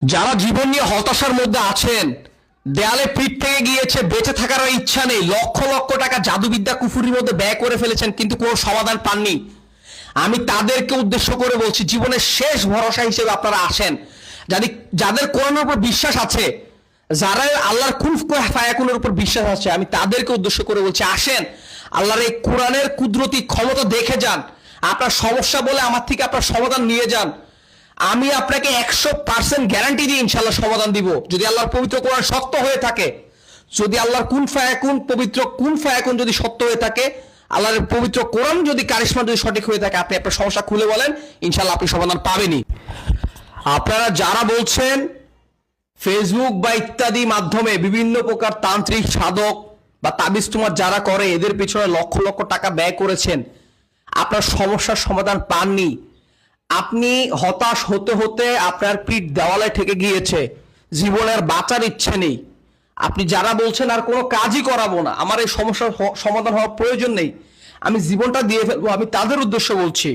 যারা জীবন নিয়ে হতাশার মধ্যে আছেন, দেয়ালে পিঠ থেকে গিয়েছে, বেঁচে থাকার আর ইচ্ছা নেই, লক্ষ লক্ষ টাকা জাদুবিদ্যা কুফুরির মধ্যে ব্যয় করে ফেলেছেন কিন্তু কোনো সমাধান পাননি, আমি তাদেরকে উদ্দেশ্য করে বলছি, জীবনের শেষ ভরসা হিসেবে আপনারা আসেন। যাদের কোরআনের উপর বিশ্বাস আছে, যারা আল্লাহর কুন ফায়াকুনের উপর বিশ্বাস আছে, আমি তাদেরকে উদ্দেশ্য করে বলছি, আসেন আল্লাহর এই কোরআনের কুদরতি ক্ষমতা দেখে যান। আপনার সমস্যা বলে আমার থেকে আপনার সমাধান নিয়ে যান। আমি আপনাকে 100% গ্যারান্টি দিয়ে ইনশাল্লাহ সমাধান দিব, যদি আল্লাহর পবিত্র কোরআন সত্য হয়ে থাকে, যদি আল্লাহর কুন ফায়াকুন পবিত্র কুন ফায়াকুন যদি সত্য হয়ে থাকে, আল্লাহর পবিত্র কোরআন যদি কারিশমা যদি সঠিক হয়ে থাকে, আপনি আপনার সমস্যা খুলে বলেন, ইনশাল্লাহ আপনি সমাধান পাবেনই। আপনারা যারা বলছেন ফেসবুক বা ইত্যাদি মাধ্যমে বিভিন্ন প্রকার তান্ত্রিক সাধক বা তাবিজ তোমার যারা করে, এদের পিছনে লক্ষ লক্ষ টাকা ব্যয় করেছেন, আপনার সমস্যার সমাধান পাননি, আপনি হতাশ হতে হতে আপনার পিঠ দেওয়ালে ঠেকে গিয়েছে, জীবনের বাঁচার ইচ্ছে নেই, আপনি যারা বলছেন আর কোনো কাজই করাবো না, আমার এই সমস্যার সমাধান হওয়ার প্রয়োজন নেই, আমি জীবনটা দিয়ে ফেলবো, আমি তাদের উদ্দেশ্য বলছি,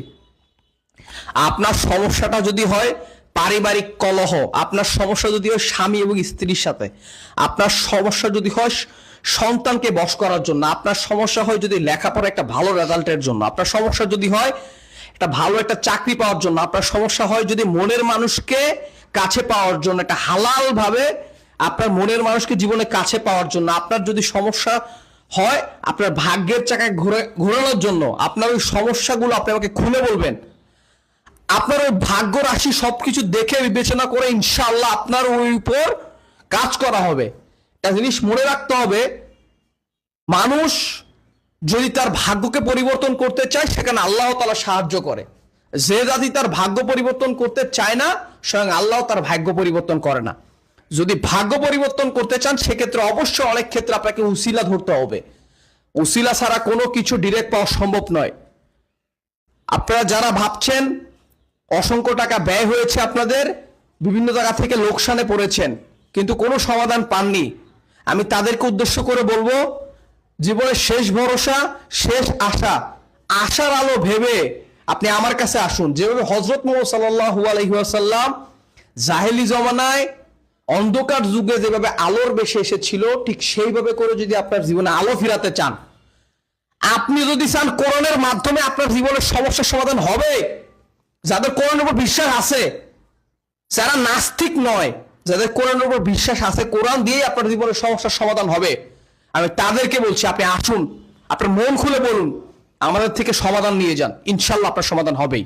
আপনার সমস্যাটা যদি হয় পারিবারিক কলহ, আপনার সমস্যা যদি হয় স্বামী এবং স্ত্রীর সাথে, আপনার সমস্যা যদি হয় সন্তানকে বশ করার জন্য, আপনার সমস্যা হয় যদি লেখাপড়া একটা ভালো রেজাল্টের জন্য, আপনার সমস্যা যদি হয় একটা ভালো একটা চাকরি পাওয়ার জন্য, আপনার সমস্যা হয় যদি মনের মানুষকে কাছে পাওয়ার জন্য, একটা হালাল ভাবে আপনার মনের মানুষকে জীবনে কাছে পাওয়ার জন্য, আপনার যদি সমস্যা হয় আপনার ভাগ্যের চাকায় ঘোরানোর জন্য, আপনার ওই সমস্যাগুলো আপনি আমাকে খুলে বলবেন, আপনার ওই ভাগ্য রাশি সবকিছু দেখে বিবেচনা করে ইনশাআল্লাহ আপনার ওই উপর কাজ করা হবে। একটা জিনিস মনে রাখতে হবে, মানুষ যদি তার ভাগ্যকে পরিবর্তন করতে চায়, সেখানে আল্লাহ তাআলা সাহায্য করে। যে জাতি তার ভাগ্য পরিবর্তন করতে চায় না, স্বয়ং আল্লাহ তার ভাগ্য পরিবর্তন করে না। যদি ভাগ্য পরিবর্তন করতে চান, সেক্ষেত্রে অবশ্যই অনেক ক্ষেত্রে আপনাকে উসিলা ধরতে হবে, উসিলা ছাড়া কোনো কিছু ডিরেক্ট পাওয়া সম্ভব নয়। আপনারা যারা ভাবছেন অসংখ্য টাকা ব্যয় হয়েছে, আপনাদের বিভিন্ন জায়গা থেকে লোকসানে পড়েছেন কিন্তু কোনো সমাধান পাননি, আমি তাদেরকে উদ্দেশ্য করে বলবো, জীবনের শেষ ভরসা, শেষ আশা, আশার আলো ভেবে আপনি আমার কাছে আসুন। যেভাবে হযরত মুহাম্মদ সাল্লাল্লাহু আলাইহি ওয়াসাল্লাম জাহেলি জমানায় অন্ধকার যুগে যেভাবে আলোর বেশে এসেছিল, ঠিক সেইভাবে করে যদি আপনার জীবনে আলো ফিরাতে চান, আপনি যদি চান কোরআনের মাধ্যমে আপনার জীবনের সমস্যার সমাধান হবে, যাদের কোরআনের উপর বিশ্বাস আছে, যারা নাস্তিক নয়, যাদের কোরআনের উপর বিশ্বাস আছে, কোরআন দিয়ে আপনার জীবনের সমস্যার সমাধান হবে, আমি তাদেরকে বলছি আপনি আসুন, আপনার মন খুলে বলুন, আমাদের থেকে সমাধান নিয়ে যান, ইনশাল্লাহ আপনার সমাধান হবেই।